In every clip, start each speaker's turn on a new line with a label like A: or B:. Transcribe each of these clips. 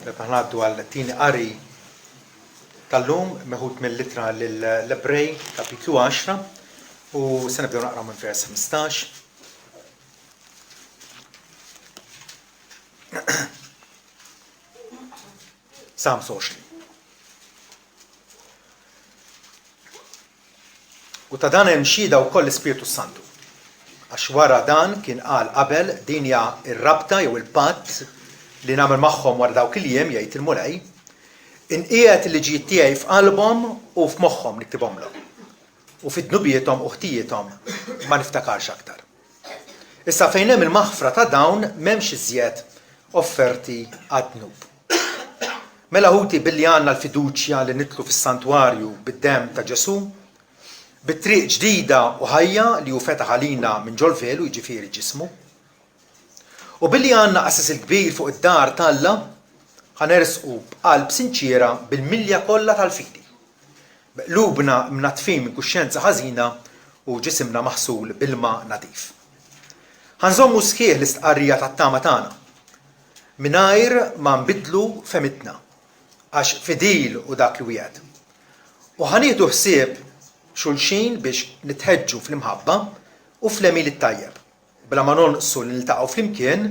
A: Ħanaddu għal-tieni qari tal-lum meħud mill-Littra lill-Ebrej kapitlu 10 u se nibdew naqra minn vers 15. Sa 25. U ta' dan hemm xhieda wkoll l-Ispiritu Santu. Għax wara dan kien qal qabel din hija r-rabta jew il-patt li nagħmel magħhom wara dawk il-jiem jgħid il-Mulej, inqiegħed il-liġijiet tiegħi f'qalbhom u f'moħħhom niktibhomlhom. U fid-dnubietom u ħtijietom ma niftakarx aktar. Issa fejn hemm il-maħfra ta' dawn m'hemmx iżjed offerti għad-dnub. Mela ħuti billi għandna l-fiduċja li nidħlu fis-santwarju bid-demm ta' Ġesu, bit-triq ġdida u ħajja li hu fetaħ għalina minn ġolvelu jiġifieri ġismu. U billi għandna qasas il-kbir fuq id-dar tal-Alla, ħanersqu b'qalb sinċiera bil-milja kollha tal-fidi. Qlubna mnatfin minn kuxjenza ħażina u ġisimna maħsul bilma nadif. Ħanżommu sħiħ l-istqarrija tat-tama tagħna mingħajr ma nbidlu femitna għax fidil u dak li wieħed. U ħanieħdu ħsieb xulxin biex nitħeġġu fl-imħabba u fl-emil it-tajjeb. Bla ma nonqsu li niltaqgħu flimkien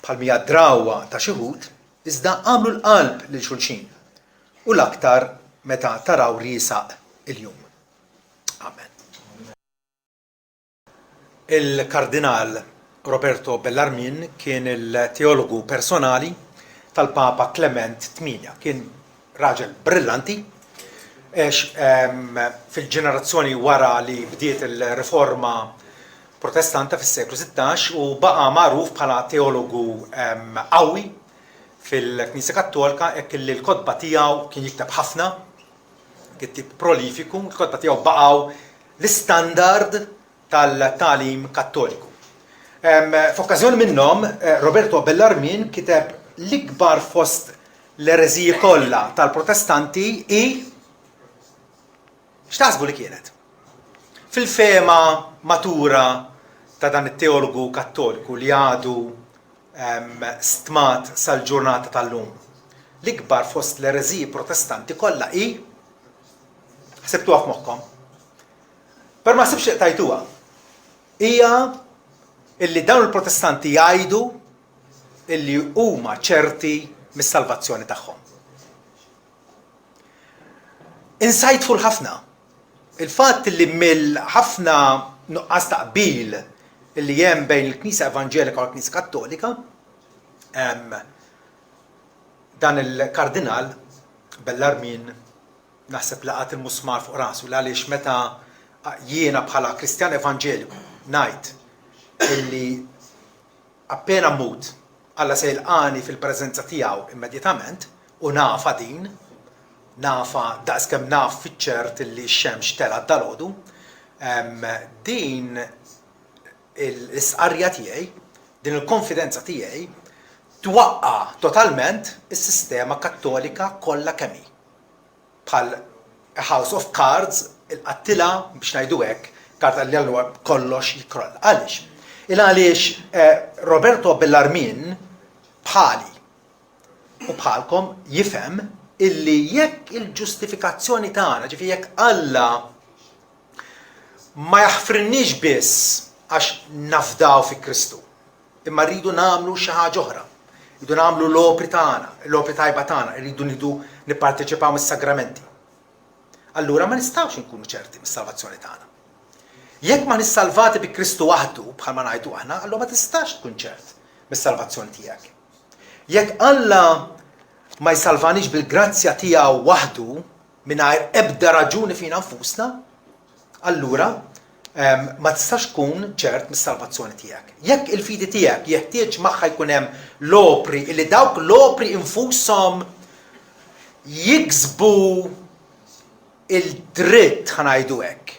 A: bħal mija drawwa ta' xi ħud, iżda għamlu l-qalb lil xulxin u l-aktar meta taraw riesaq il-jum. Amen. Il-Kardinal Roberto Bellarmin kien il-teologu personali tal-Papa Clement VIII. Kien raġel brillanti fil-ġenerazzjoni wara li bdiet il-riforma protestanta fis-seklu 16 u baqa' magħruf bħala teologu qawwi fil-Knisja Kattolika hekk li l-kotba tiegħu kien jikteb ħafna, kittib prolifiku, l-kotba tiegħu baqgħu l-istandard tal-tagħlim Kattoliku. F'okkażjoni minnhom Roberto Bellarmin kiteb l-ikbar fost l-ereżiji kollha tal-Protestanti x'taħsbu li kienet? Fil-fema matura ta' dan it-teologu Kattoliku li għadu stmat sal-ġurnata tal-lum. L-ikbar fost l-ereżiji protestanti kollha ħsibtuha f'moħħkom. Per ma sibx tajtuha. Hija illi dawn il-protestanti jgħidu illi huma ċerti mis-salvazzjoni tagħhom. Insightful ħafna. Il-fatt li mill-ħafna nuqqas taqbil li hemm bejn il-Knisja Evanġelika u l-Knisja Kattolika, dan il-Kardinal Bellarmin naħseb laqat il-musmar fuq rasu għaliex meta jiena bħala Kristjan Evanġeliku ngħid illi appena mmut Alla se jilqani fil-preżenza tiegħu immedjatament u nafa din, nafa daqskemm naf fiċ-ċert illi x-xemx telgħet dalgħodu, din l-isqarrja tiegħi, din il-konfidenza tiegħi twaqqa totalment is-sistema Kattolika kollha kemm hi. Bħal House of Cards il-qattila biex ngħidu hekk, karta li allura kollox jikroll. Għaliex? Għaliex Roberto Bellarmin bħali u bħalkom jifhem illi jekk il-ġustifikazzjoni tagħna, ġifi jekk Alla ma jaħfrinniex biss għax nafdaw fi Kristu, imma rridu nagħmlu xi ħaġa oħra. Rridu nagħmlu l-opri tagħna, l-opri tajba tagħna, rridu nipparteċipaw mis-sagramenti. Allura ma nistgħux inkunu ċerti mis-salvazzjoni tagħna. Jekk ma nissalvati bi Kristu waħdu bħalma ngħidu aħna, allura ma tistax tkun ċert mis-salvazzjoni tiegħek. Jekk Alla ma jsalvanix bil-grazzja tiegħu waħdu mingħajr ebda raġuni fina nfusna, allura ma tistax tkun ċert mis-salvazzjoni tiegħek. Jekk il-fidi tiegħek jeħtieġ magħha jkun hemm l-opri illi dawk l-opri infushom jiksbu il-dritt ħanajdu hekk.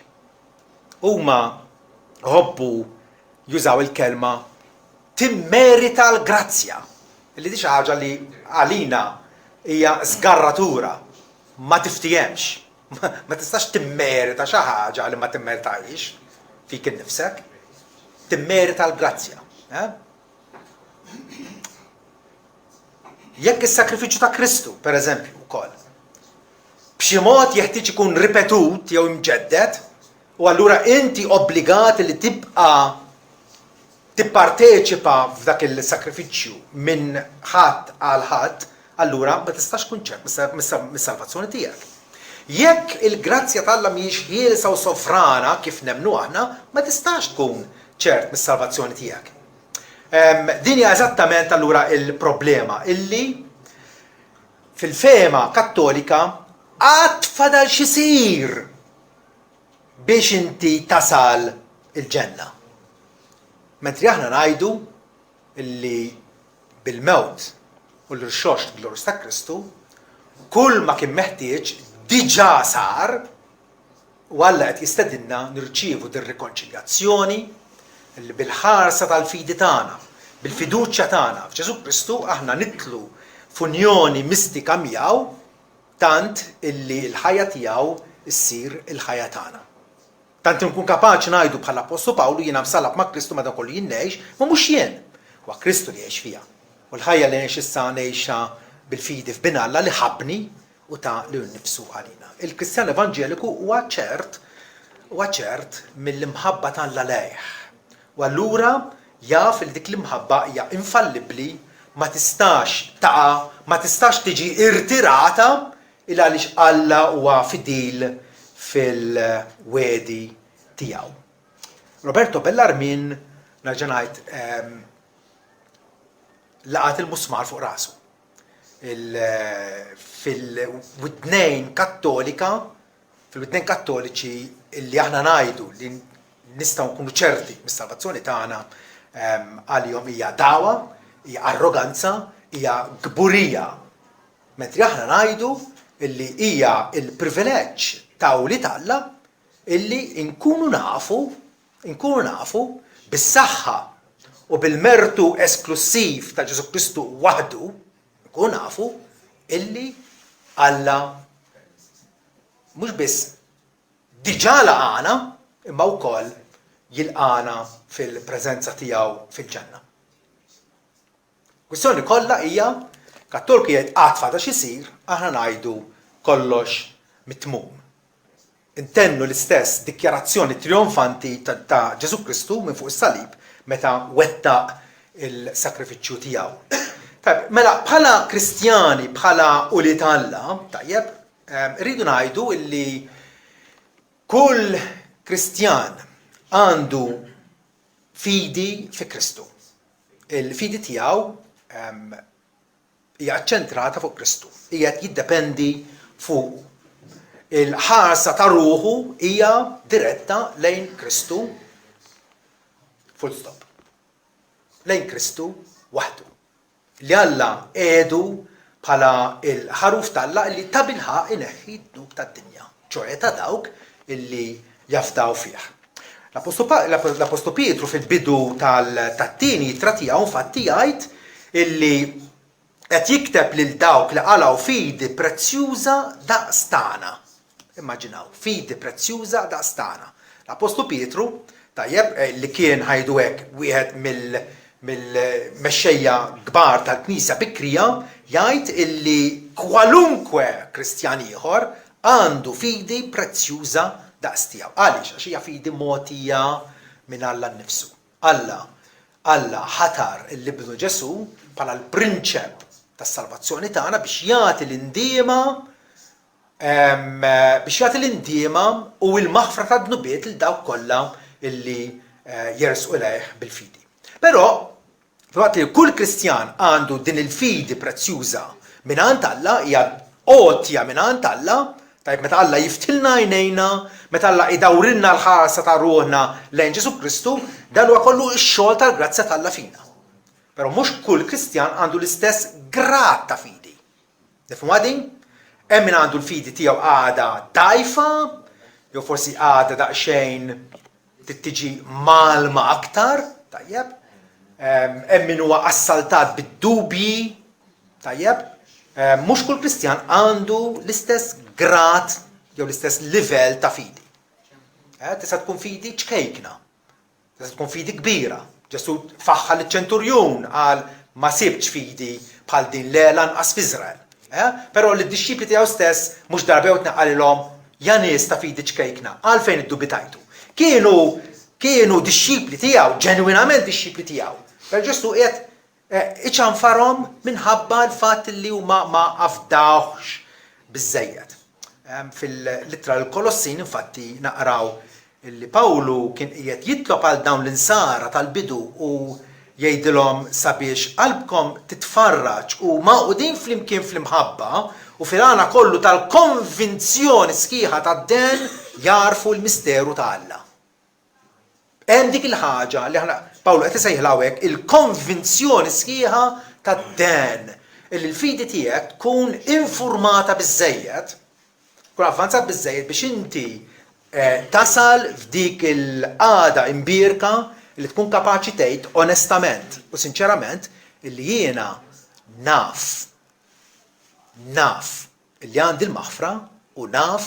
A: Huma ħobbu jużaw il-kelma timmerita l-grazzja. Illi di xi ħaġa li għalina hija żgarratura ma tiftihemx. Ma tistax timmerita xi ħaġa li ma timmertajx fik innifsek. Timmerita l-grazzja. Jekk is-sakrifiċċju ta' Kristu, pereżempju, wkoll, b'xi mod jeħtieġ ikun ripetut jew imġedded, u allura inti obbligat li tibqa' tipparteċipa f'dak il-sakrifiċċju minn ħadd għal ħadd, allura ma tistax tkun ċert mis-salvazzjoni tiegħek. Jekk il-grazzja tal-Alla mhijiex ħielsa u sovrana kif nemmnu aħna, ma tistax tkun ċert mis-salvazzjoni tiegħek. Din hija eżattament allura il-problema illi fil-fehma Kattolika għad fadal xisir biex inti tasal il-ġenna. Mentri aħna ngħidu illi bil-mewt u l-rxoxt glorus ta' Kristu, kull ma kien meħtieġ diġà sar u Alla qed jistedinna nirċievu din rikonċiljazzjoni illi bil-ħarsa tal-fidi tagħna, bil-fiduċja tagħna f'Ġesu Kristu aħna nitlu f'unjoni mistika miegħu tant illi l-ħajja tiegħu issir il-ħajja tagħna. Tant nkun kapaċi ngħidu bħala Apostlu Pawlu jiena msallab ma' Kristu meta kollu jien ngħix, ma mhux jien, huwa Kristu li jgħix fiha. U l-ħajja li ngħix issa ngħixha bil-fidi f'bin Alla li ħabni u ta' li nnifsu għalina. Il-Kristjan Evanġeliku huwa ċert mill-imħabba ta' lejh. U allura jaf li dik l-imħabba hija infallibbli, ma tistax tiġi irtirata il għaliex Alla huwa fidil fil-wedi tiegħu. Roberto Bellarmin nerġa' ngħid laqat il-musmar fuq rasu. Fil-widnejn kattoliċi illi aħna ngħidu li nistgħu nkunu ċerti mis-salvazzjoni tagħna għalihom hija dawa, hija arroganza, hija gburija. Mentri aħna ngħidu illi hija il-privileġġ ta' Wlied Alla illi nkunu nafu bis-saħħa u bil-mertu esklusiv ta' Ġesu Kristu waħdu, nkunu nafu illi Alla mhux biss diġà laqana imma wkoll jilqana fil-preżenza tiegħu fil-ġenna. Kwistjoni kollha hija Kattoliku jgħid qatt fada x'isir, aħna ngħidu kollox mitmum. Intennu l-istess dikjarazzjoni trionfanti ta' Ġesu Kristu minn fuq is-salib meta wettaq il-sakrifiċċju tiegħu. Mela bħala Kristjani, bħala Wlied Alla, tajjeb, rridu ngħidu illi kull Kristjan għandu fidi fi Kristu. Il-fidi tiegħu hija ċċentrata fuq Kristu, hija jiddependi fuq. Il-ħarsa ta' ruħu hija diretta lejn Kristu, full stop. Lejn Kristu waħdu. Li Alla qiegħdu bħala il-ħaruf tal-Alla li ta' bilħaq ineħħi d-dnub tad-dinja, ċoe ta' dawk illi jafdaw fih. L-Apostlu Pietru fil-bidu tat-tieni jittra tiegħu infatti jgħid illi qed jikteb lil dawk li qalgħu fidi prezzjuża daqs tagħna. Immaġinaw, fidi prezzjuża daqs tagħna. L-Apostlu Pietru, tajjeb, li kien ħajdu hekk wieħed mill-mexxejja kbar tal-Knisja Bikrija, jgħid illi kwalunkwe Kristjan ieħor għandu fidi prezzjuża daqs tiegħu. Għaliex għax hija fidi mogħtija minn Alla nnifsu. Alla ħatar il-libnu Ġesu bħala l-prinċep tas-salvazzjoni tagħna biex jagħti l-indiema u l-maħfra ta' dnubiet lil dawk kollha illi jersqu lejh bil-fidi. Però fil-waqt li kull Kristjan għandu din il-fidi prezzjuża mingħand Alla, hija għotja mingħand Alla, tajb meta Alla jiftilna għajnejna, meta Alla idawrilna l-ħarsa ta' ruħna lejn Ġesu Kristu, dan huwa kollu x-xogħol tal-grazzja ta' Alla fina. Però mhux kull Kristjan għandu l-istess grad ta' fidi. Nifhmu din? Hemm min għandu l-fidi tiegħu għada dajfa, jew forsi għada daqsxejn tiġi malma aktar, tajjeb. Hemm min huwa assaltat bid-dubji, tajjeb. Mhux kull Kristjan għandu l-istess grad jew l-istess livell ta' fidi. Tista' tkun fidi ċkejkna, tista' tkun fidi kbira. Ġesu faħħa l-ċenturjun għal ma sibx fidi bħal din lanqas f'Iżrael. Però l-disċipli tiegħu stess mhux darba tnaqqalilhom ja nies ta' fidi ċkejkna, għalfejn iddubitajtu. Kienu disċipli tiegħu, ġenwinament disċipli tiegħu. Per ġustu qiegħed iċanfarhom minħabba l-fatt li huma ma afdawx biżżejjed. Fil-littra l-Kolossin infatti naqraw li Pawlu kien qiegħed jitlob għal dawn l-insara tal-bidu u jgħidilhom sabiex qalbkom titfarraġ u maqudin flimkien fl-imħabba u fil-għana kollu tal-konvinzjoni sħiħa tad-den jarfu l-misteru ta' Alla. Hemm dik il-ħaġa li aħna Pawlu qed isejħilha hekk il-konvinzjoni sħiħa tad-den illi l-fidi tiegħek tkun infurmata biżżejjed, tkun avvanzat biżżejjed biex inti tasal f'dik il-qagħda imbierka li tkun kapaċi tgħid onestament u sinċerament illi jiena naf illi għandi l-maħfra u naf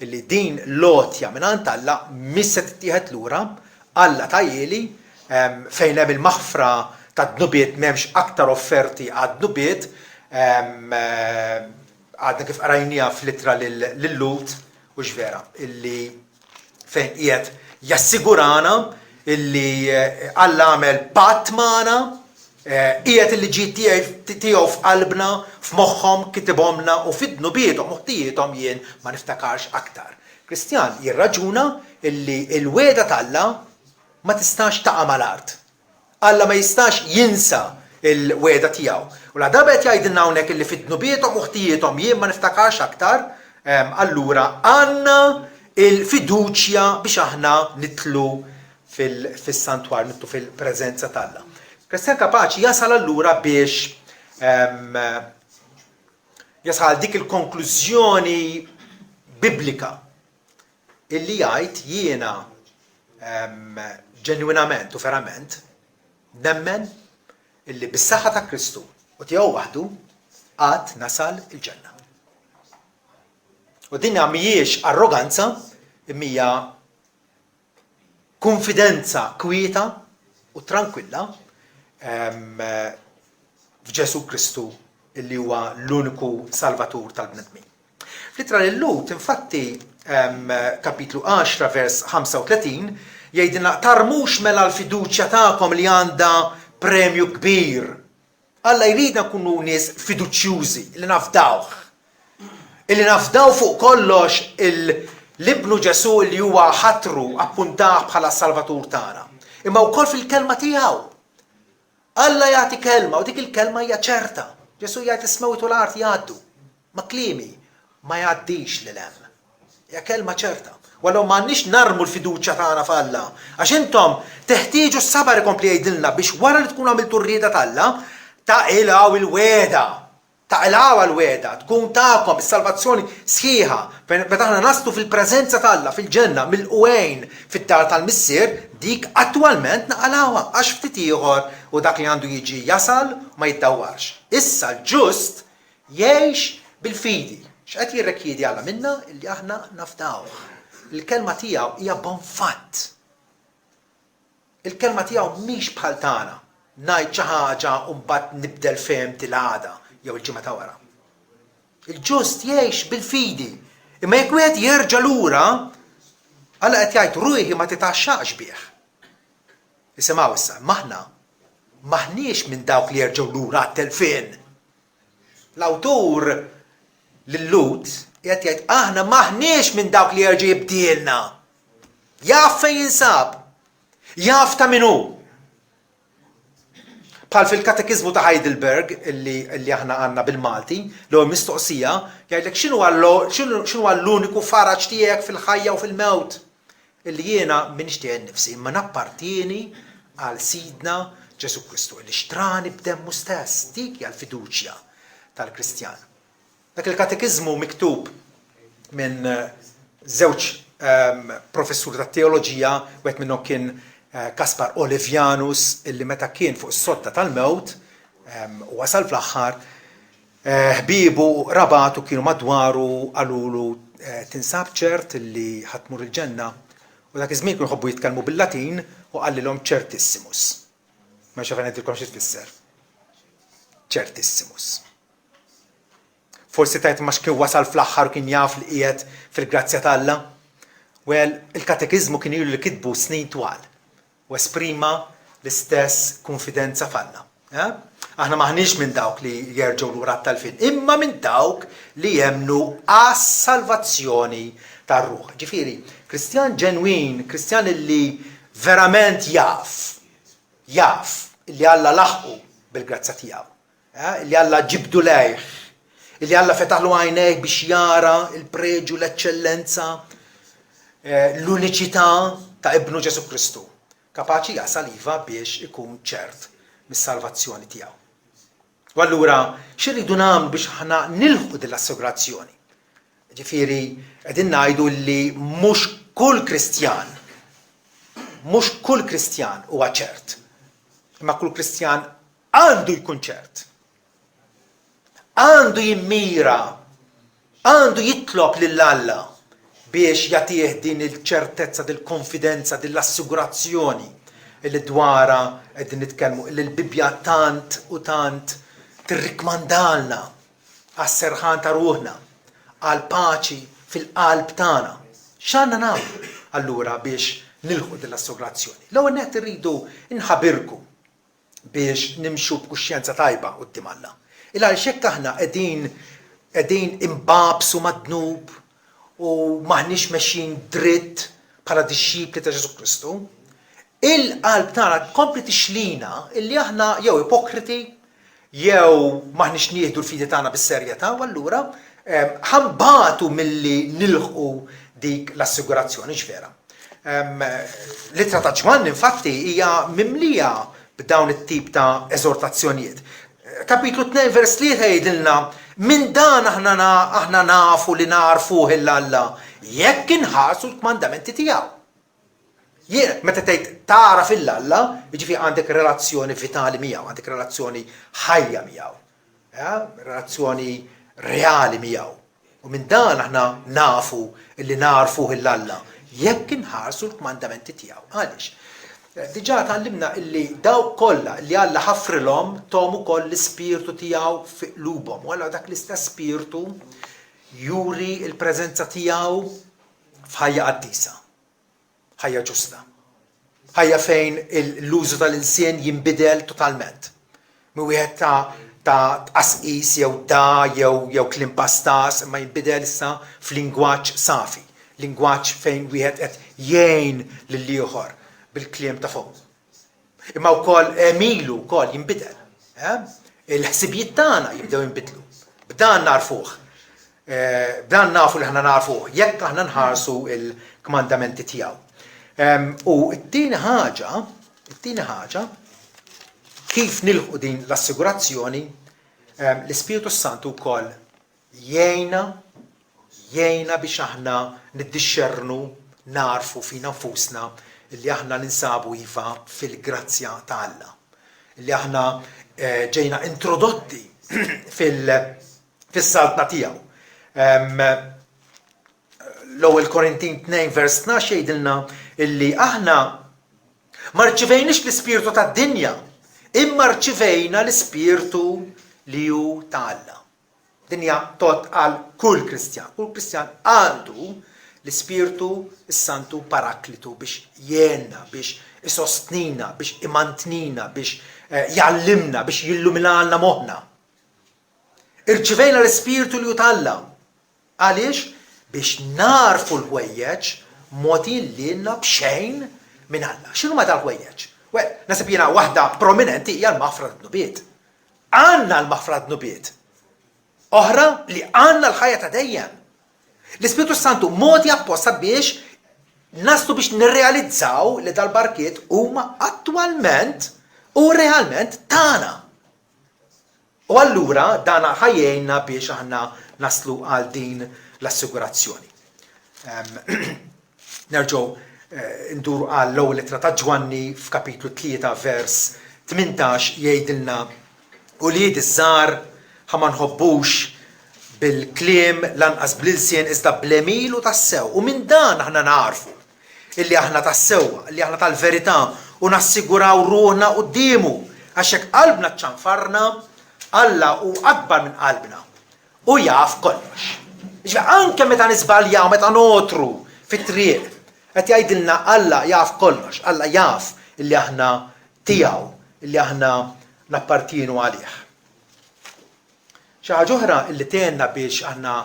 A: illi din lotja mingħand Alla mhix se tittieħed lura, Alla tajjeli fejn hemm il-maħfra tad-dnubiet m'hemmx aktar offerti għad-dnubiet, għadna kif qarajnija fl-ittra lill-Lut u x'vera illi fejn qiegħed jassigurana illi Alla għamel patt magħna, qiegħed illi ġid tiegħu f'qalbna, f'moħħhom kitibhomna u fid-dnubiethom u ħtijietom jien ma niftakarx aktar. Kristjan jirraġuna illi l-weda tal-Alla ma tistax taqa' mal-art. Alla ma jistax jinsa il-weda tiegħu. U la darba qed jgħidilna hawnhekk illi fid-dnubiethom u ħtijietom jien ma niftakarx aktar, allura għandna il-fiduċja biex aħna nitlu fis-santwar, nitlu fil-preżenza tal-Alla. Kristjan kapaċi jasal allura biex jasal dik il-konklużjoni biblika illi jgħid jiena ġenwinament u verament nemmen illi bis-saħħa ta' Kristu u tiegħu waħdu għad nasal il-ġenna. U din mhijiex arroganza, imma konfidenza kwieta u tranquilla f'Ġesu Kristu illi huwa l-uniku salvatur tal-bnedmin. Fl-ittra lill-Lut infatti kapitlu 10 vers 35 jgħidilna tarmux mela l-fiduċja tagħkom li għandha premju kbir. Alla jridna nkunu nies fiduċjużi li nafdawh. Illi nafdaw fuq kollox l-ibnu Ġesu li huwa ħatru appuntaħ bħala salvatur tagħna. Imma wkoll fil-kelma tiegħu. Alla jagħti kelma u dik il-kelma hija ċerta. Ġesu jgħid ismewtu l-art jgħaddu. Ma klimi ma jgħaddix lil hemm. Hija kelma ċerta. Wallu m'għandniex narmu l-fiduċja tagħna f'Alla. Għax intom teħtieġu s-sabar ikompli jgħidilna biex wara li tkun għamiltu r-rieda tal-Alla taqilgħu il-weda. Taqilgħu l-weda, tkun tagħkom is-salvazzjoni sħiħa. Meta aħna naslu fil-preżenza tal-Alla fil-ġenna mill-qwejn fid-dar tal-missier dik attwalment naqalawha għax ftit ieħor u dak li għandu jiġi jasal ma jiddawwarx. Issa l-ġust jgħix bil-fidi. X'qed jirrekjedi Alla minna illi aħna nafdawh. Il-kelma tiegħu hija bonfatt. Il-kelma tiegħu mhix bħal tagħna. Ngħid xi ħaġa u mbagħad nibdel fehmti l-għada jew il-ġimgħa ta' wara. Il-ġust jgħix bil-fidi. Imma jekk wieħed jerġa' lura, Alla qed jgħid ruħi ma titaxxaqx bih. Isimgħu issa, maħniex minn dawk li jerġgħu lura għat-telfien. L-awtur lill-Lut qed jgħid aħna maħniex minn dawk li jerġa' jibdielna. Jaf fejn jinsab. Jaf ta' min hu. Bħal fil-katekiżmu ta' Heidelberg illi aħna għandna bil-Malti, l mistoqsija jgħidlek x'inhu l-uniku faraġġ tiegħek fil-ħajja u fil-mewt. Illi jiena minix tiegħi nnifsi, imma nappartieni għal Sidna Ġesu Kristu illi xtrani b'demmu stess. Dik hija l-fiduċja tal-Kristjan. Dak il-katekiżmu miktub minn żewġ professuri tat teoloġija, wieħed minnhom kien Kaspar Olevianus, illi meta kien fuq is-sodda tal-mewt u wasal fl-aħħar ħbiebu rabatu kienu madwaru qalulu tinsab ċert illi ħatmur il-ġenna u dak iż-żmien kienu jħobbu jitkellmu bil-Latin u qallilhom ċertissimus. Ma xafan ngħidilkom xi tfisser. ċertissimus. Forsi tajt ma xkien wasal fl-aħħar kien jaf li qiegħed fil-grazzja tal-Alla. Well, il-katekizmu kien ilu li kitbu snin twal u esprima l-istess konfidenza f'Alla. Aħna maħniex minn dawk li jerġgħu lura tal-fin, imma minn dawk li jemnu għas-salvazzjoni tar-ruħ. Ġifieri, Kristjan ġenwin, Kristjan li verament jaf li Alla laħqu bil-grazza tiegħu, li Alla ġibdu lejh, li Alla fetaħlu għajnejh biex jara il-preġu, l-eċċellenza, l-uniċità ta' Ibnu Ġesu Kristu, kapaċi jasal iva biex ikun ċert mis-salvazzjoni tiegħu. U allura x'irridu nagħmlu biex aħna nilħqu din l-assigurazzjoni? Ġifieri qegħdin ngħidu li mhux kull Kristjan huwa ċert, imma kull Kristjan għandu jkun ċert. Għandu jimmira, għandu jitlob lill-Alla biex jagħtih din il-ċertezza, dil-konfidenza, dil-assigurazzjoni li dwara qegħdin nitkellmu li l-Bibja tant u tant tirrikmandalna għas-serħan ta' ruħna, għal paċi fil-qalb tagħna. X'għandna nagħmlu allura biex nilħu din l-assigurazzjoni? L-ewwel nett irridu nħabirku biex nimxu b'kuxjenza tajba quddiem Alla. Il-għaliex hekk aħna qegħdin imbabsu mad-dnub u maħniex mexjin dritt bħala dixxipli ta' Ġesu Kristu, il-qalb tagħna tkompli tixlina illi aħna jew ipokriti jew maħniex nieħdu l-fidi tagħna bis-serjetà u allura ħambatu milli nilħqu dik l-assigurazzjoni ġvera. L-ittra ta' Ġwann infatti hija mimlija b'dawn it-tip ta' eżortazzjonijiet. Kapitlu 2 vers 3 jgħidilna minn dan aħna nafu li narfuh il-Alla jekk inħarsu l-kmandamenti tiegħu. Jien meta tgħid tara fil-Alla, jiġifieri għandek relazzjoni vitali miegħu, għandek relazzjoni ħajja miegħu. Relazzjoni reali miegħu. U minn dan aħna nafu li narfuh il-Alla jekk inħarsu l-kmandamenti tiegħu. Għaliex? Diġà tallimna illi daw kollha li Alla ħafrilhom tom ukoll l-ispirtu tiegħu fi qlubhom. U allura dak l-istess spirtu juri l-preżenza tiegħu f'ħajja qaddisa, ħajja ġusta, ħajja fejn l-użu tal-insien jinbidel totalment. Wieħed ta' tqasqis jew kliem pastas imma jinbidel issa f'lingwaġġ safi, lingwaġġ fejn wieħed qed jgħin lill-ieħor bil-kliem ta' fuq. Imma wkoll emilu wkoll jinbidel. Il-ħsibijiet tagħna jibdew jinbidlu. B'dan narfuh. B'dan nafu li aħna narfuh jekk aħna nħarsu l-kmandamenti tiegħu. U t-tieni ħaġa kif nilħu din l-assigurazzjoni, l-Ispiritu Santu wkoll jgħinna biex aħna niddixxernu narfu fina nfusna illi aħna ninsabu iva fil-grazzja ta' Alla. Illi aħna ġejna introdotti fis-saltna tiegħu. L-ewwel Korintin 2 vers 12 jgħidilna illi aħna ma rċivejniex l-ispirtu tad-dinja, imma rċivejna l-ispirtu li hu ta' Alla. Dinja tot għal kull Kristjan. Kull Kristjan għandu l-Ispirtu s-Santu Paraklitu biex jenna, biex isostnina, biex imantnina, biex jallimna, biex jilluminalna moħna. Irċivejna l-Ispirtu li Alla. Għaliex? Biex narfu l-ħwejjeġ moti l-linna bxejn minn Alla. X'inhu ma dal-ħwejjeġ? Nasib jiena waħda prominenti hija l-maħfra d-nubiet. Għandna l-maħfra d-nubiet. Oħra li għandna l-ħajja ta' dejjem. L-Ispiritu Santu modi apposta biex naslu biex nirrealizzaw li dal-barkiet huma attwalment u realment tagħna. U allura dana ħajjejna biex aħna naslu għal din l-assigurazzjoni. Nerġgħu nduru għal l-ewwel ittra ta' Ġwanni f'kapitlu 3 vers 18 jgħidilna u li iż-żgħar ħa ma nħobbux bil-kliem lanqas bl-ilsien iżda bl-emilu tas-sew. U minn dan aħna narfu illi aħna tas-sewwa, illi aħna tal-verità u nassiguraw ruħna qudiemu għax hekk qalbna ċċanfarna Alla u akbar minn qalbna u jaf kollox. Anke meta nisbaljaw, meta notru fit-triq, qed jgħidilna Alla jaf kollox, Alla jaf illi aħna tiegħu, illi aħna nappartienu għalih. Xi ħaġa oħra illi tenna biex aħna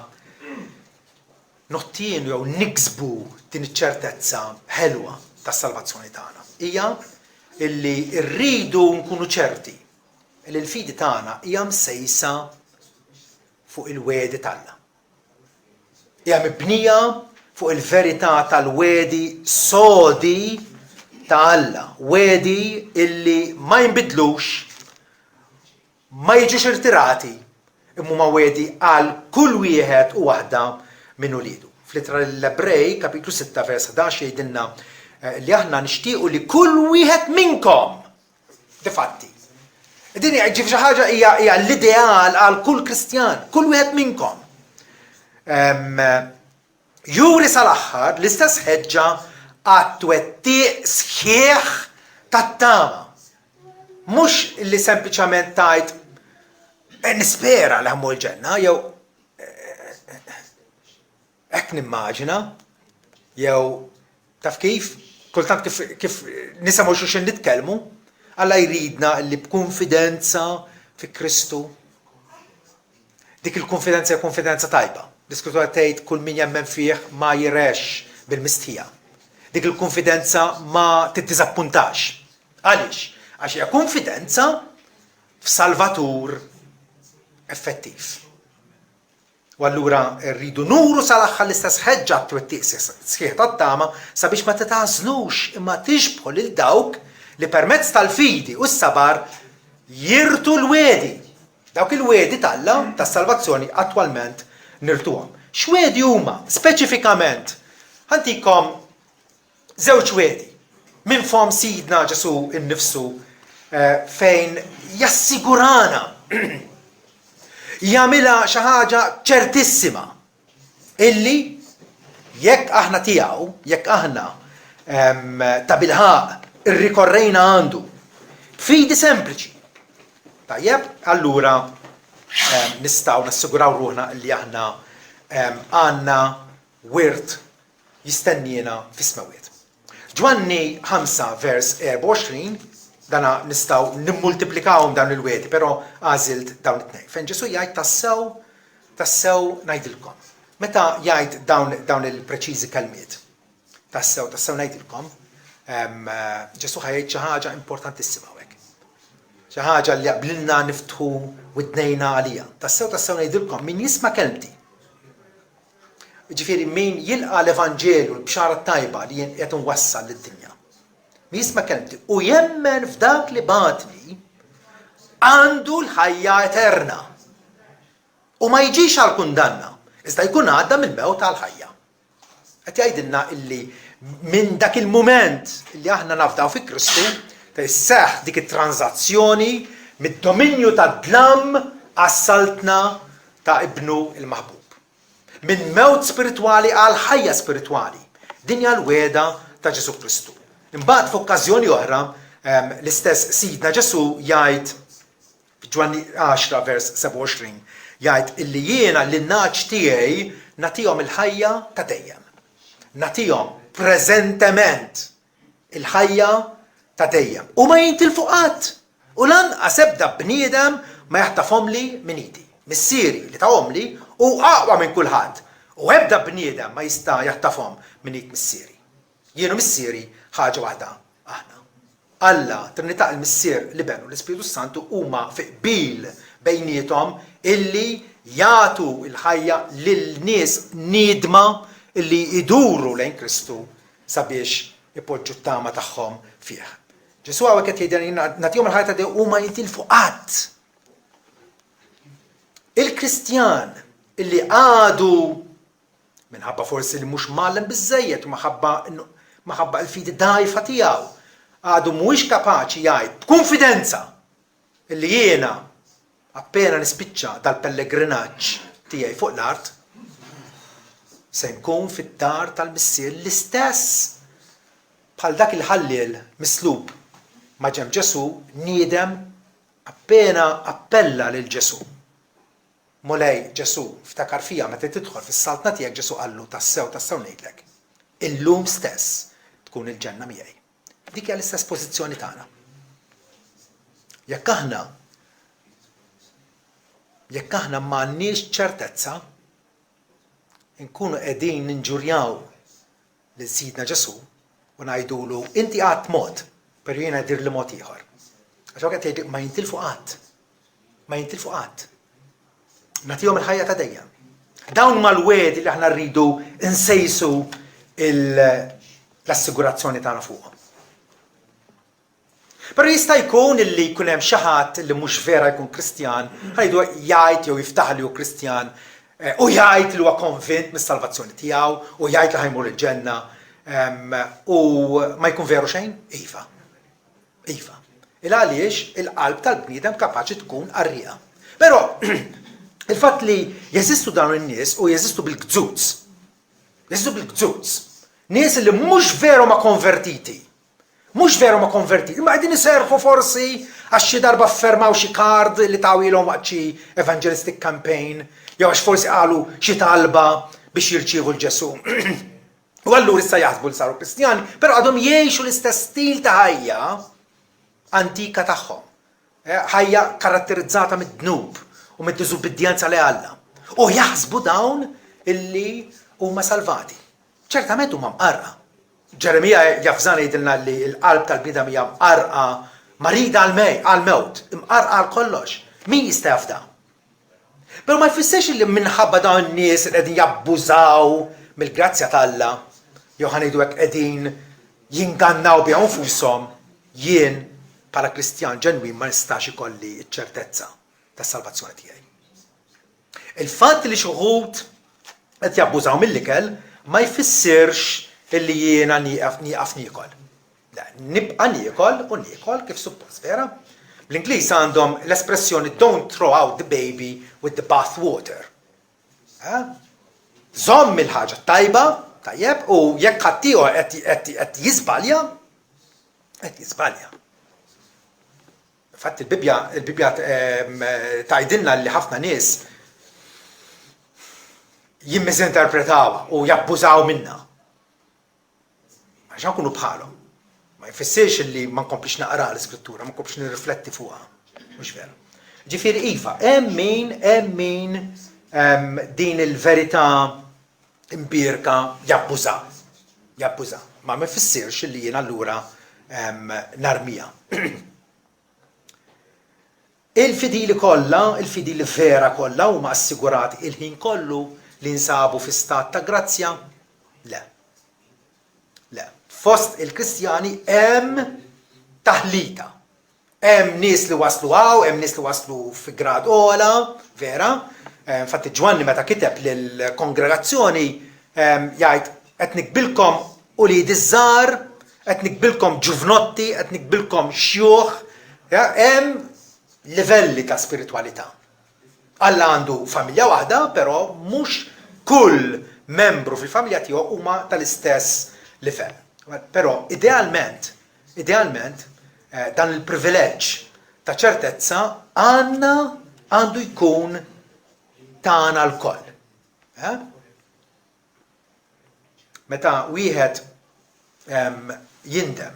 A: nottienu jew niksbu din iċ-ċertezza ħelwa tas-salvazzjoni tagħna hija illi rridu nkunu ċerti li l-fidi tagħna hija msejsa fuq il-wedi tagħna. Hija mibnija fuq il-verità tal-wedi sodi ta' Alla, wedi illi ma jinbidlux, ma jiġux irtirati, imma ma wedi għal kull wieħed u waħda minn uliedu. Fl-ittra l-Ebrej, kapitlu 6, vers 11 jgħidilna li aħna nixtiequ li kull wieħed minnkom, difatti. Din ġif xi ħaġa hija l-ideal għal kull Kristjan, kull wieħed minnkom. Juri sal-aħħar l-istess ħeġġa għat-twettiq sħiħ tat-tama. Mhux li sempliċement tajt nispera li ħammur l-ġenna, jew hekk nimmaġina, jew taf kif, kultant kif nisimgħu xulxin nitkellmu, Alla jridna li b'konfidenza fi Kristu. Dik il-konfidenza hija konfidenza tajba. L-Iskrittura tgħid kull min jemmen fih ma jirex bil-mistħija. Dik il-konfidenza ma tiddiżappuntax. Għaliex? Għax hija konfidenza f'Salvatur effettiv. U allura rridu nuru sal-aħħar l-istess ħeġġa t-twettiq sħiħ tat-tama sabiex ma titażlux imma tixbħu lil dawk li permezz tal-fidi u s-sabar jirtu l-wedi. Dawk il-wedi talla tas-salvazzjoni attwalment nirtuhom. X'wedi huma speċifikament? Ħantikom żewġ wedi minn fom Sidna Ġesu innifsu fejn jassigurana jagħmilha xi ħaġa ċertissima illi jekk aħna tiegħu, jekk aħna ta' bilħaq irrikorrejna għandu fidi sempliċi. Tajjeb, allura nistgħu nassiguraw ruħna li aħna għandna wirt jistennina fis-smawiet. Ġwanni 5 vers 24 dana nistgħu nimmultiplikawhom dawn il-wedi, però għażilt dawn it-tnejn. Fejn Ġesu jgħid tassew ngħidilkom. Meta jgħid dawn il-preċiżi kelmiet. Tassew ngħidilkom. Ġesu ħajjed xi ħaġa importantissima hawnhekk. Xi ħaġa li qablilna niftħu widnejna għalija. Tassew ngħidilkom min jisma' kelmti. Ġifieri min jilqa l-Evanġelju l-bxara tajba li jien qed inwassal lid-dinja. Min jisma' kelmti u jemmen f'dak li batni għandu l-ħajja eterna. U ma jiġix għal kundanna, iżda jkun għadda mill-mewt għal ħajja. Qed jgħidilna illi minn dak il-mument li aħna nafdaw fi Kristu, seħħ dik it-tranzazzjoni mid-dominju tad-dlam għas-saltna ta' ibnu il-maħbub. Minn mewt spiritwali għal ħajja spiritwali. Din hija l-weda ta' Ġesu Kristu. Imbagħad f'okkażjoni oħra l-istess Sidna Ġesu jgħid f'Ġwanni 10 vers 27 jgħid illi jiena lin-naċ tiegħi nagħtihom il-ħajja ta' dejjem. Nagħtihom preżentement il-ħajja ta' dejjem. U ma jintilfu qatt. U lanqas ebda bniedem ma jaħtafhomli minn idi. Missieri li tagħhomli u aqwa minn kulħadd. U ebda bniedem ma jista' jaħtafhom minn id missieri. Jienu missieri ħaġa waħda aħna. Alla, Trinità il-Missier li benu l-Ispiritu Santu huma fi qbil bejniethom illi jagħtu l-ħajja lil nies niedma illi iduru lejn Kristu sabiex ipoġġu t-tama tagħhom fih. Ġesu hawnhekk qed jgħidilna nagħtihom il-ħajja ta' dejjem huma jintilfu qatt. Il-Kristjan illi għadu minħabba forsi li mhux mgħallem biżżejjed u maħabba l-fidi dajfa tiegħu għadu mhuwiex kapaċi jgħid b'kunfidenza illi jiena appena nispiċċa dal-pellegrinaġġ tiegħi fuq l-art se nkun fid-dar tal-missier l-istess bħal dak il-ħalliel mislub ma' ġenb Ġesu niedem appena appella lil Ġesu. Mulej Ġesu ftakar fija meta tidħol fis-saltna tiegħek Ġesu qallu tassew ngħidlek. Illum stess tkun il-ġenna miegħi. Dik hija l-istess pożizzjoni tagħna. Jekk aħna m'għandniex ċertezza, nkunu qegħdin ninġurjaw lil Sidna Ġesu u ngħidulu inti qatt mod, però jiena dir li mod ieħor. Għax qed jgħid ma jintilfu qatt. Ma jintilfu qatt. Nagħtihom il-ħajja ta' dejjem. Dawn mal-wedi li aħna rridu nsejsu l-assigurazzjoni tagħna fuqhom. Però jista' jkun illi jkun hemm xi ħadd li mhux vera jkun Kristjan, ħajdu jgħid jew jiftaħ li hu Kristjan u jgħid li huwa konvint mis-salvazzjoni tiegħu u jgħid li ħajmur il-ġenna u ma jkun veru xejn? Iva. Iva. Il-għaliex il-qalb tal-bniedem kapaċi tkun qarrieqa. Però il-fatt li jeżistu dawn in-nies u jeżistu bil-gżuz. Jeżistu bil-gżuz. Nies li mhux veru ma konvertiti. Mhux veru ma konvertiti, ma qegħdin iserħu forsi għax xi darba affermaw xi kard li tawilhom waqt xi evangelistic campaign, jew għax forsi qalu xi talba biex jirċievu l-Ġesu. U allura issa jaħsbu li saru Kristjani, però għadhom jgħixu l-istess stil ta' ħajja antika tagħhom. Ħajja karatterizzata mid-dnub u mid-diżubbidjanza li Alla. U jaħsbu dawn illi huma salvati. Ċertament huma mqarra. Ġeremija jafżana jgħidilna li l-qalb tal-bniedem hija mqarqa marida għal-mewt, imqarqa għal kollox. Min jista' jafda? Però ma jfissirx li minħabba dawn in-nies li qegħdin jabbużaw mill-grazzja tal-Alla, jew ħanejdu hekk qegħdin jingannaw biha nfushom, jien bħala Kristjan ġenwin ma nistax ikolli ċ-ċertezza tas-salvazzjoni tiegħi. Il-fatt li xi wħud qed jabbużaw mill-ikel ma jfissirx illi jiena nieqaf niekol. Nibqa' niekol u niekol kif suppost, vera? Bl-Ingliż għandhom l-espressjoni don't throw out the baby with the bath water. Żomm il-ħaġa tajba, tajjeb, u jekk ħaddieħor qed jiżbalja, qed jiżbalja. Infatti il-Bibja tgħidilna li ħafna nies jimmiżinterpretawha u jabbużaw minnha. Għax nkunu bħalhom. Ma jfissirx li ma nkomplix naqra l-iskrittura, ma nkomplix nirrifletti fuqha. Mhux veru. Ġifieri iva, hemm min din il-verità imbierka jabbuża. Ma jfissirx li jien allura narmija. Il-fidili kollha, il-fidili vera kollha huma assigurati il-ħin kollu li nsabu fi stat ta' grazzja? Le. Fost il-Kristjani hemm taħlita. Hemm nies li waslu hemm nies li waslu fi grad ola, vera? Infatti Ġwanni meta kiteb lill-kongregazzjoni jgħid qed nikbilkom uliedi żgħar, qed nikbilkom ġuvnotti, qed nikbilkom xjuħ, hemm livelli ta' spiritwalità. Alla għandu familja waħda, però mhux kull membru fil-familja tiegħu huma tal-istess livell. Però idealment dan il-privileġġ ta' ċertezza għandu jkun tagħna l-koll. Meta wieħed jindem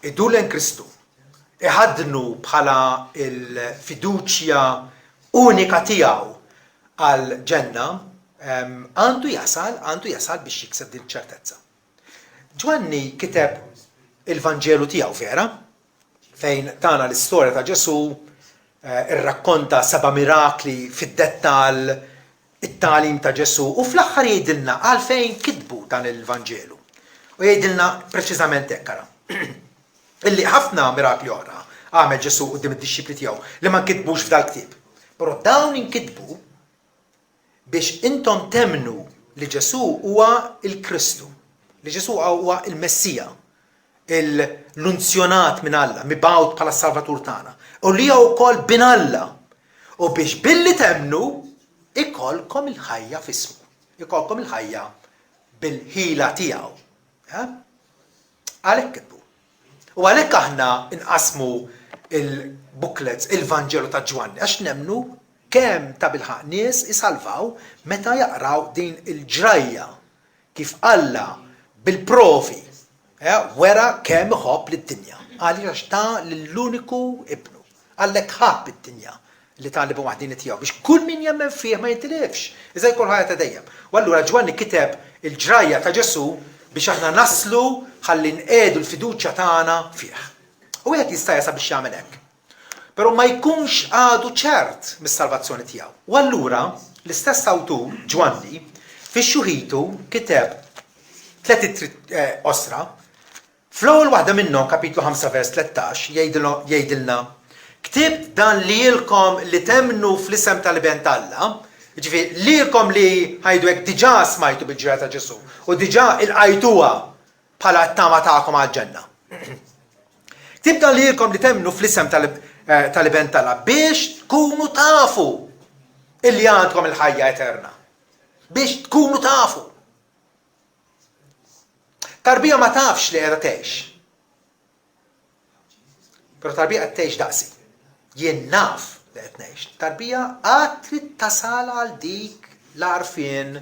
A: idulen Kristu iħadnu bħala il-fiduċja unika tiegħu għal ġenna għandu jasal biex jikseb din ċertezza. Ġwanni kiteb il-Vanġelu tiegħu vera, fejn tagħna l-istorja ta' Ġesu irrakkonta 7 mirakli fid-dettall it-tagħlim ta' Ġesu u fl-aħħar jgħidilna għalfejn kitbu dan il-Vanġelu. U jgħidilna preċiżament hekk ara. Illi ħafna mirakli oħra għamel Ġesu quddiem id-dixxipli tiegħu li ma nkitbux f'dal-ktieb. Però dawn inkitbu biex intom temnu li Ġesu huwa il-Kristu, li Ġesu huwa il-Messija, l-unzjonat minn Alla, mibgħut bħala Salvatur tagħna. U li huwa wkoll bin Alla. U biex billi temnu ikolkom il-ħajja f'ismu. Ikolkom il-ħajja bil-ħila tiegħu. Għalhekk kitbu. U għalhekk aħna inqasmu il-booklets, il-Vanġelu ta' Ġwanni, għax nemnu kemm ta' bilħaq nies isalvaw meta jaqraw din il-ġrajja kif Alla bil-provi wera kemm iħobb lid-dinja. Għaliex għax ta' l-uniku ibnu. Għallek ħabb id-dinja li tallibu waħdini tiegħu biex kull min jemmen fih ma jintilifx. Iżda jkun ħajja ta' dejjem. U allura Ġwanni kiteb il-ġrajja ta' Ġesu biex aħna naslu ħalli nqedu l-fiduċja tagħna fih. U wieħed jista' jasa biex jagħmel hekk. Però ma jkunx għadu ċert mis-salvazzjoni tiegħu. U allura l-istess awtur Ġwanni fix-Xuħitu kiteb 3 osra. Fl-ewwel waħda minnhom kapitlu 5 vers 13 jgħidilna ktibt dan lilkom li temnu fl-isem tal-ben Alla, ġifieri lilkom li ħajdu hekk diġà smajtu bil-ġrajja ta' Ġesu u diġà ilqajtuha bħala t-tama tagħkom għall-ġenna. Ktibt dan lilkom li temnu fl-isem tal-ben Alla biex tkunu tafu illi għandkom il-ħajja eterna. Biex tkunu tafu. Tarbija ma tafx li qiegħda tgħix. Però tarbija qed tgħix daqsi. Jien naf li qed ngħix. Tarbija għad trid tasal għal dik l-għarfien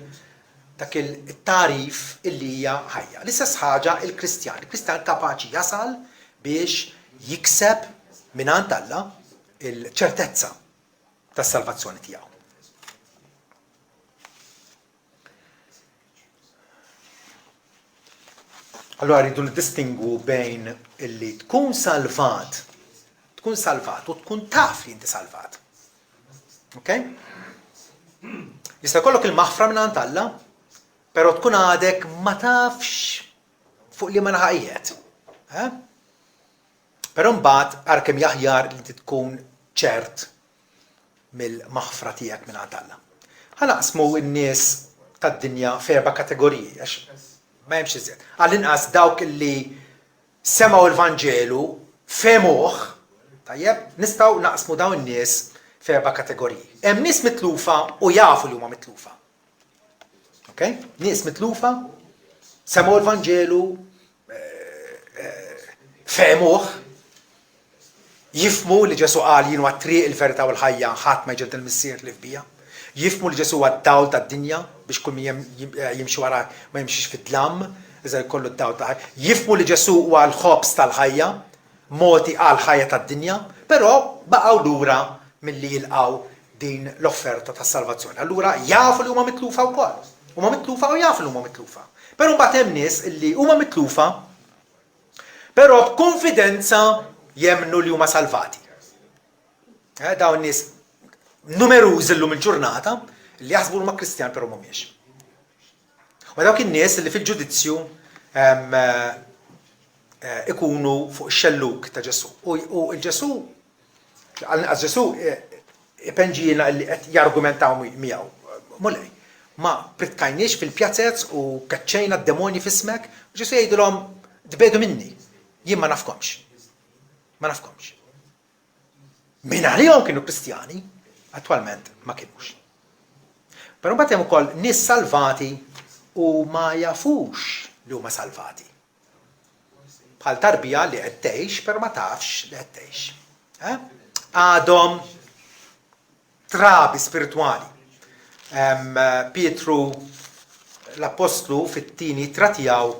A: dak il-tarif illi hija ħajja. L-istess ħaġa il-Kristjan. Il-Kristjan kapaċi jasal biex jikseb mingħand Alla il-ċertezza tas-salvazzjoni tiegħu. Allora rridu niddistingwu bejn illi tkun salvat u tkun taf li inti salvat. Ok? Jista' jkollok il-maħfra mingħand Alla, però tkun għadek ma tafx fuq li ma naħajiet. Però mbagħad ara kemm jaħjar li inti tkun ċert mill-maħfra tiegħek mingħand Alla. Ħanaqsmu n-nies tad-dinja f'erba' kategoriji għax ma jemx iżjed. Għall-inqas dawk li semaw il-Vanġelu femuh, tajjeb, nistgħu naqsmu dawn in-nies f'erba' kategoriji. Hemm nies mitlufa u jafu li huma mitlufa. Okay? Nies mitlufa, semaw il-Vanġelu, femuh, jifmu li Ġesu qal jien huwa t-triq il-verità u l-ħajja ħadd ma jġed il-missier li fbija. Jifmu li Ġesu huwa d-dawl tad-dinja biex kull min jimxi wara ma jimxix fid-dlam, iżda jkollu d-dawl ta' ħajja. Jifmu li Ġesu huwa l-ħobs tal-ħajja, moti għal ħajja tad-dinja, però baqgħu lura milli jilqgħu din l-offerta tas-salvazzjoni. Allura jafu li huma mitlufa wkoll. Huma mitlufa u jafu li huma mitlufa. Però mbagħad hemm nies illi huma mitlufa, però b'konfidenza jemnu li huma salvati. Dawn nies numerużi llum il-ġurnata li jaħsbu huma Kristjan però mhumiex. U dawk in-nies li fil-ġudizzju ikunu fuq ix-xelluk ta' Ġesu. U l-Ġesu għal Ġesu ipenġina li qed jargumentaw miegħu. Mulej, ma pritkajniex fil-pjazzezz u kaċċejna d-demonji f'ismek, Ġesu jgħidulhom tbedu minni, jien ma nafkomx. Ma nafkomx. Min għalihom kienu Kristjani, attwalment ma kienux. Però mbagħad hemm ukoll nies salvati u ma jafux li huma salvati. Bħal tarbija li qed tgħix però ma tafx li qed tgħix. Għadhom trabi spiritwali. Pietru l-Apostlu fit-tieni ittra tiegħu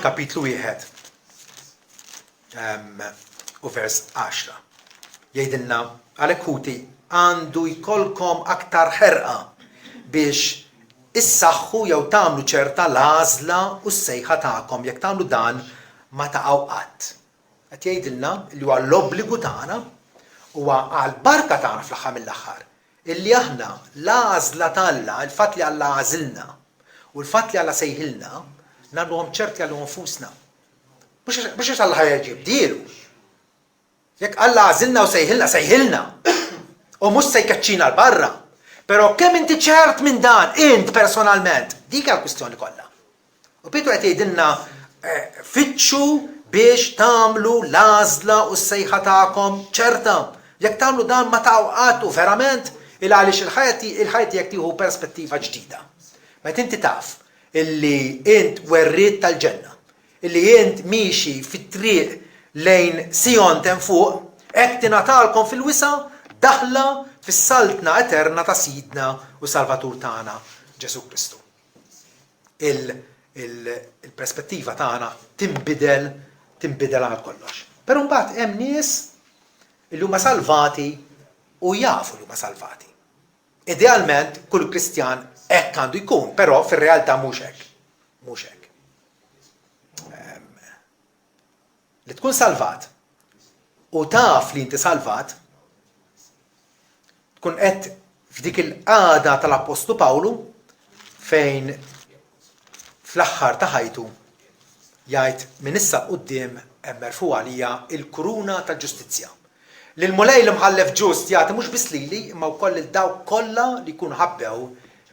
A: kapitlu 1 u vers 10. Jgħidilna għalhekk ħuti għandu jkollkom aktar ħerqa biex issaħħu jew tagħmlu ċerta l-għażla u s-sejħa tagħkom jekk tagħmlu dan ma taqgħu qatt. Qed jgħidilna li huwa l-obbligu tagħna huwa għall-barka tagħna fl-aħħar mill-aħħar illi aħna l-għażla tagħna, il-fatt li Alla għażilna u l-fatt li Alla sejħilna nagħmluhom ċerti għal nfusna. Mhux Alla ħajġib dielu. Jekk Alla għażilna u sejħilna u mhux se jkaċċina l-barra. Però kemm inti ċert minn dan, int personalment, dik hija kwistjoni kollha. U Pietru qed jgħidilna fitxu biex tagħmlu l-għażla u s-sejħa tagħkom ċerta. Jekk tagħmlu dan ma taqgħu verament għaliex il-ħajja tiegħek tieħu perspettiva ġdida. Meta inti taf illi int werriet tal-ġenna, illi int miexi fit-triq lejn Sion ten fuq hekk tingħatalkom fil-wisa daħla fis-saltna eterna ta' Sidna u Salvatur tagħna Ġesu Kristu. Il-perspettiva tagħna tinbidel għal kollox. Però mbagħad hemm nies li huma salvati u jafu li huma salvati. Idealment kull Kristjan hekk għandu jkun, però fir-realtà mhux hekk. Mhux hekk. Li tkun salvat u taf li inti salvat, tkun qed f'dik il-qagħda tal-Apostlu Pawlu fejn fl-aħħar ta' ħajtu jgħid minn issa quddiem hemm merfuqa għalija il-kuruna tal-ġustizzja. Lil mulej li mħallef ġust jagħti mhux biss lili imma wkoll il dawk kollha li jkunu ħabbew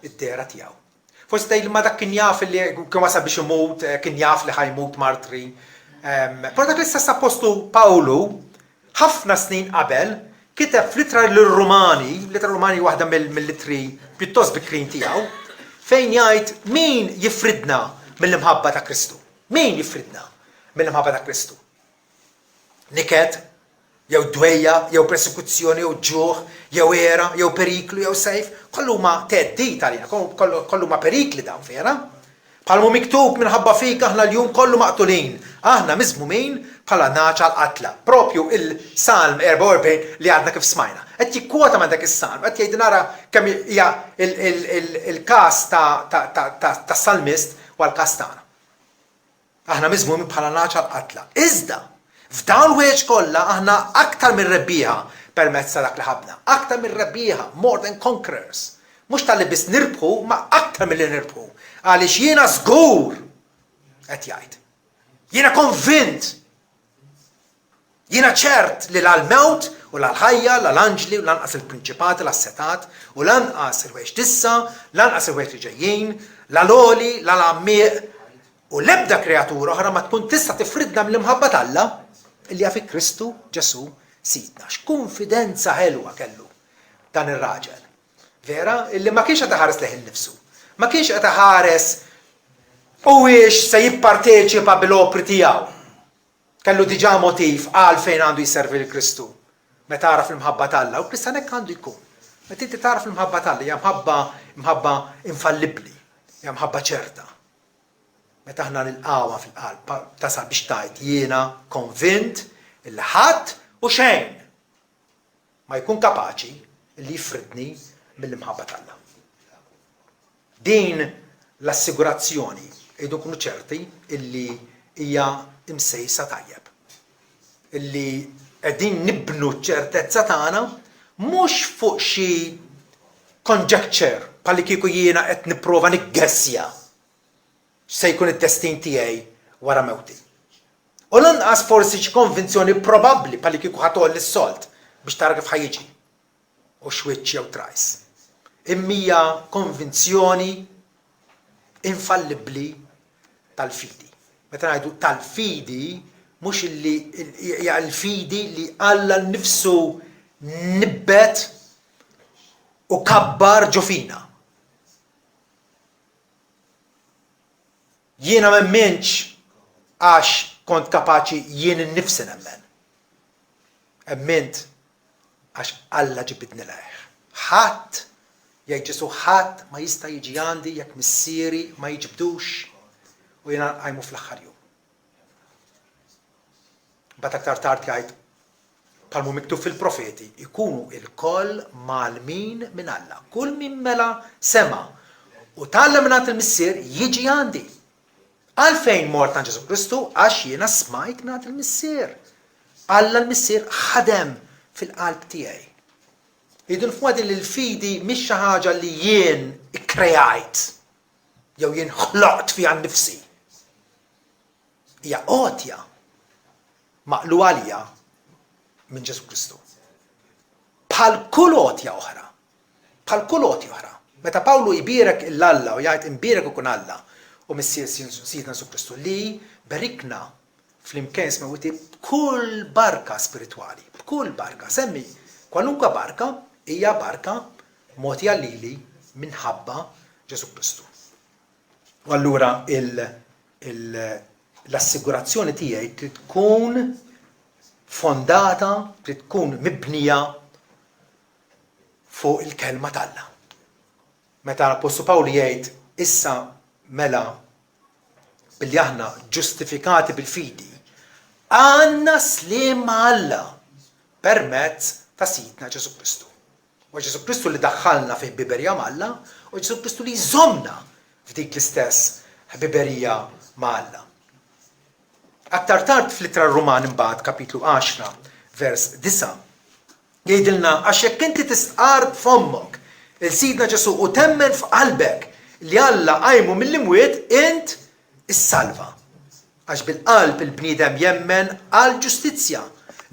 A: id-dera tiegħu. Forsi tgħid ma dak kien jaf li kien wasal biex imut, kien jaf li ħajmut martri. Però dak l-istess Apostlu Pawlu ħafna snin qabel kiteb f'littra lir-Rumani, litra Rumani waħda mill-litri pjuttost bikrin tiegħu, fejn jgħid min jifridna mill-imħabba ta' Kristu. Min jifridna mill-imħabba ta' Kristu? Niket, jew dwejja, jew persekuzzjoni, jew ġuħ, jew era, jew periklu, jew sejf, kollu ma teddit għalina, kollu ma perikli dawn vera. Bħalmu miktub minħabba fik aħna l-jum kollu maqtulin. Aħna miżmumin bħala naċa l-qatla. Propju il-Salm 44 li għadna kif smajna. Qed jikkwota ma dak is-Salm, qed jgħid nara kemm hija il-każ ta' salmist u l-każ tagħna. Aħna miżmumin bħala naċa l-qatla. Iżda f'dawn l-weġ kollha aħna aktar minn rebbieħa permezz ta' dak li ħabna. Aktar minn rebbieħa, more than conquerors. Mhux tal-li biss nirbħu, ma aktar milli nirbħu. Għaliex jiena żgur qed jgħid. Jiena konvint. Jiena ċert li l-mewt u l-ħajja, l-anġli, u lanqas il-prinċipati, l-assetat, u lanqas il-wejx tissa, lanqas il-wejx li ġejjin, l-għoli, l-għammieq, u l-ebda kreatura oħra ma tkun tista' tifridna mill-imħabba talla illi fi Kristu Ġesu Sidna. X'kunfidenza ħelwa kellu dan ir-raġel. Vera, illi ma kienx qed iħares leħ innifsu. Ma kienx qed iħares huwiex se jipparteċipa bil-opri tiegħu. Kellu diġà motiv għal fejn għandu jservi l-Kristu. Meta tara fil-mħabba talla, u Kristan hekk għandu jkun. Meta inti tara fil-mħabba talla, hija mħabba infallibbli, hija mħabba ċerta. Meta aħna nilqawha fil-qalb tasal biex tgħid jiena konvint illi ħadd u xejn ma jkun kapaċi li jifridni mill-imħabba talla. Din l-assigurazzjoni jridu nkunu ċerti illi hija imsejsa tajjeb. Illi qegħdin nibnu ċ-ċertezza tagħna mhux fuq xi conjecture bħalli kieku jiena qed nipprova niggessja se jkun it-destin tiegħi wara mewti. U lanqas forsi xi konvinzjoni probabbli bħalli kieku ħatolli s-solt biex tara kif ħajjiġi. U xwiċċ jew trajs. Immija konvinzjoni infallibbli tal-fidi. Meta ngħidu tal-fidi mhux illi hija l-fidi li Alla nnifsu nibbet u kabbar ġofina. Jiena m'emminx għax kont kapaċi jien innifsi nemmen. Emmint għax Alla ġibidni leħ. Ħadd jgħid Ġesu ħadd ma jista' jiġi għandi jekk missieri ma jiġbdux u jiena nqajmu fl-aħħar jum. Bad aktar tard jgħid bħalmu miktub fil-profeti ikunu il-koll malmin minn Alla. Kull min mela sema u tgħallem mingħand il-missier jiġi għandi. Għalfejn mort għand Ġesu Kristu għax jiena smajt mingħand il-missier. Alla l-missier ħadem fil-qalb tiegħi. Jridu nfhmu din l-fidi mhix xi ħaġa li jien ikkrejajt jew jien ħloqt fiha nnifsi. Hija għotja maqluha għalija minn Ġesu Kristu. Bħal kull għotja oħra. Bħal kull għotja oħra. Meta Pawlu jbierek l-Alla u jgħid imbierek ikun Alla u missier Sidna Ġesu Kristu li berikna fl-imkien smewiti b'kull barka spiritwali, b'kull barka. Semmi kwalunkwe barka hija barka mogħtija lili minħabba Ġesu Kristu. U allura l-assigurazzjoni tiegħi tkun fondata trid tkun mibnija fuq il-kelma tal-Alla. Meta l-Apostlu Pawlu jgħid issa mela billi aħna ġustifikati bil-fidi għandna sliem ma' Alla permezz ta' Sidna Ġesu Kristu. U Ġesu Kristu li daħħalna fi ħbiberija ma' Alla u Ġesu Kristu li jżommna f'dik l-istess ħbiberija ma' Alla. Aktar tard fl-Ittra Ruman imbagħad kapitlu 10 vers 9 jgħidilna għax jekk inti tistqar f'ommok il-Sidna Ġesu u temmen f'qalbek li Alla qajmu mill-imwiet int is-salva. Għax bil-qalb il-bniedem jemmen għal ġustizzja.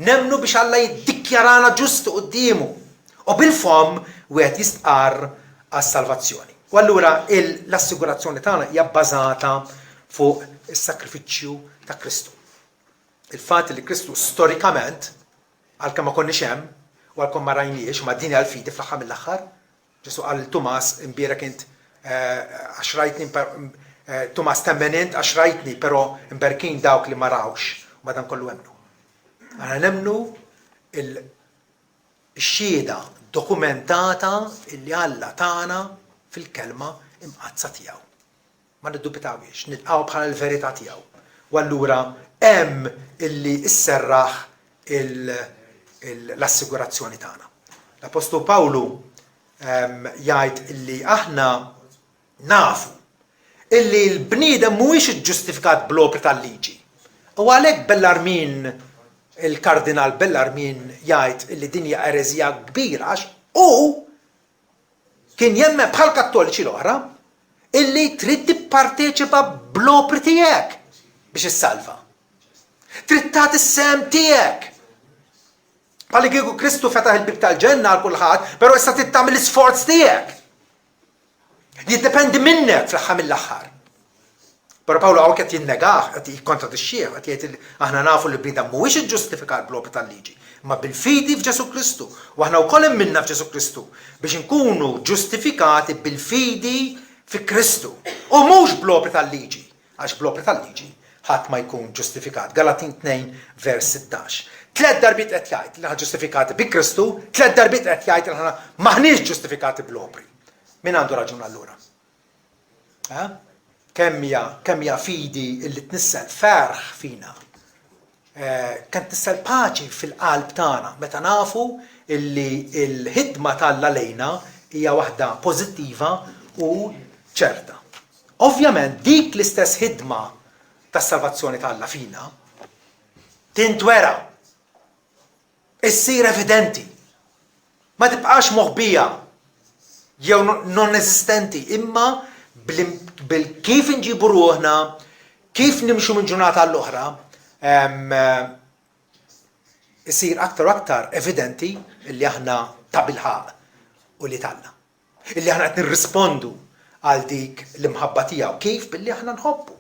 A: Nemmnu biex Alla jiddikjarana ġustu qudiemu. U bil-fom wieħed jistqar għas-salvazzjoni. U allura l-assigurazzjoni tagħna hija bbażata fuq is-sakrifiċċju ta' Kristu. Il-fatt li Kristu storikament għalkemm ma konniex hemm u għalkemm ma rajniex ma dini għal-fidi fl-aħħar mill-aħħar, Ġesu qal Tumas imbierek int għax rajtni Tumas temmenint għax rajtni, però imberkin dawk li ma rawx madankollu hemmnu. Aħna nemmnu il-xhieda dokumentata illi Alla tagħna fil-kelma imqazza tiegħu. Ma niddubitawiex, nilqgħu bħala l-verità tiegħu. U allura hemm illi isserraħ l-assigurazzjoni tagħna. L-Apostolu Pawlu jgħid illi aħna nafu illi l-bniedem mhuwiex iġġustifikat bl-opri tal-liġi. U għalhekk Bellarmin, il-Kardinal Bellarmin jgħid illi din hija ereżija kbira għax kien jemmen bħal kattoliċi l-oħra illi trid tipparteċipa bl-opri tiegħek biex issalva. Trid tagħti is-sem tiegħek. Bħalli kieku Kristu fetaħ il-bib tal-ġenna għal kulħadd, però issa trid tagħmel l-isforz tiegħek. Jiddependi minnek fl-aħħar mill-aħħar. Però Pawlu hawn qed jinnegah, qed jikkontradixxih, qed jgħid aħna nafu li l-bniedem mhuwiex iġġustifikat bl-opri tal-liġi, ma bil-fidi f'Ġesu Kristu. U aħna wkoll minna f'Ġesu Kristu biex inkunu ġustifikati bil-fidi fi Kristu. U mhux bl-opri tal-liġi, għax bl-opri tal-liġi ħadd ma jkun ġustifikat. Galatin 2 vers 16. 3 darbit qed jgħid li aħna ġustifikati bi Kristu, 3 darbit qed jgħid li aħna maħniex ġustifikati bl-opri. Min għandu raġun allura? Kemm hija fidi illi tnissel ferħ fina. Kemm tnissel paċi fil-qalb tagħna meta nafu illi l-ħidma tal-Alla lejna hija waħda pożittiva u ċerta. Ovvjament dik l-istess ħidma tas-salvazzjoni tal-Alla fina tintwera, issir evidenti, ma tibqax moħbija jew non-esistenti, imma bil-kif inġibu ruħna, kif nimxu minn ġurnata għall-oħra, isir aktar u aktar evidenti illi aħna ta' bilħaq u li talla. Illi aħna qed nirrispondu għal dik l-imħabba tiegħu, kif billi aħna nħobbu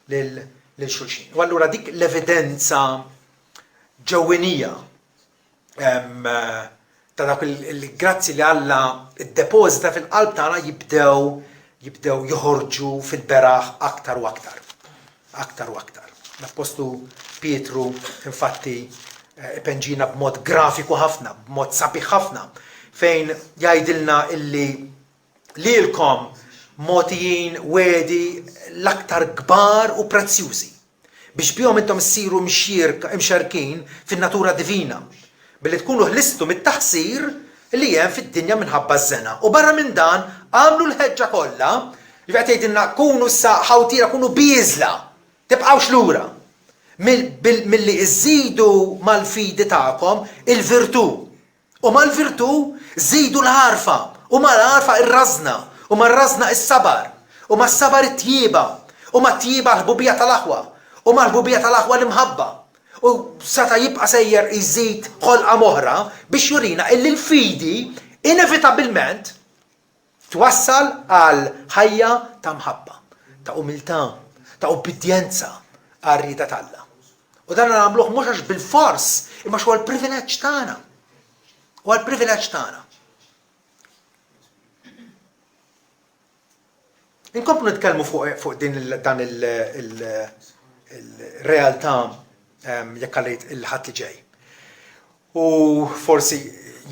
A: lil xulxin. U allura dik l-evidenza ġewwenija ta' dak il-grazzi li Alla id-depożita fil-qalb tagħna jibdew joħorġu fil-beraħ aktar u aktar. Aktar u aktar. L-Apostlu Pietru infatti penġina b'mod grafiku ħafna, b'mod sabiħ ħafna, fejn jgħidilna illi lilkom mogħtijin wedi l-aktar kbar u prezzjużi biex bihom intom issiru mxerkin fin-natura divina billi tkunu ħlistu mit-taħsir li hemm fid-dinja minħabba ż-żena. U barra minn dan għamlu l-ħeġġa kollha, li qed jgħidilna kunu issa ħawtira, kunu biżla, tibqgħux lura. Milli iżidu mal-fidi tagħkom il-virtu. U mal-virtu żidu l-ħarfa, u mal-ħarfa ir-rażna, u mar-rażna is-sabar, u mas-sabar it-tjieba, u mat-tjieba l-ħbubija tal-aħwa, u mal-ħbubija tal-aħwa l-imħabba. U sata jibqa' sejjer iżid ħolqa moħra biex jurina illi l-fidi inevitabilment twassal għal ħajja ta' mħabba, ta' umiltà, ta' ubbidjenza għar-rida tal-Alla. U dan nagħmluh mhux għax bil-fors, imma x'huwa l-privileġġ tagħna. Huwa l-privileġġ tagħna. Inkomplu nitkellmu fuq dan il-realtà jekk għalejt il-ħadd li ġej. U forsi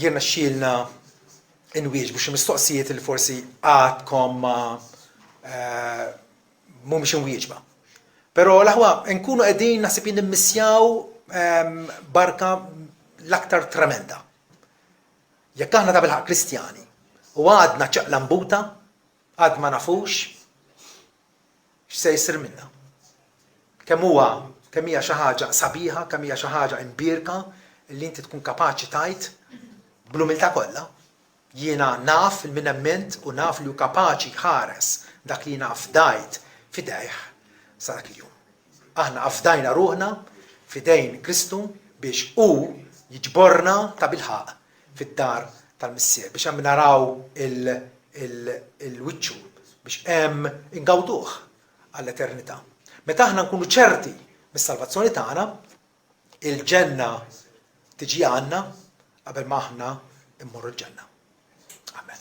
A: jirna xilna inwieġbu xi mistoqsijiet li forsi għadkom mhumiex inwieġba. Però l-aħwa nkunu qegħdin naħseb nimmissjaw barka l-aktar tremenda. Jekk aħna ta' bilħaq Kristjani u għadna ċaqlambuta, għad ma nafux x'se jsir minna. Kemm hija xi ħaġa sabiħa, kemm hija xi ħaġa imbierka li inti tkun kapaċi tajt bl-umiltà kollha. Jiena naf il-min u naf li hu kapaċi ħares dak li jiena fdajt fidejh sa dak il-jum. Aħna afdajna ruħna fidejn Kristu biex hu jiġborna ta' bilħaq fid-dar tal-Missier biex hemm naraw il-wiċċu biex hemm ingawduh għall-eternità. Meta aħna nkunu ċerti mis-salvazzjoni tagħna, il-ġenna tiġi għandna qabel ma aħna immorru l-ġenna. Amen.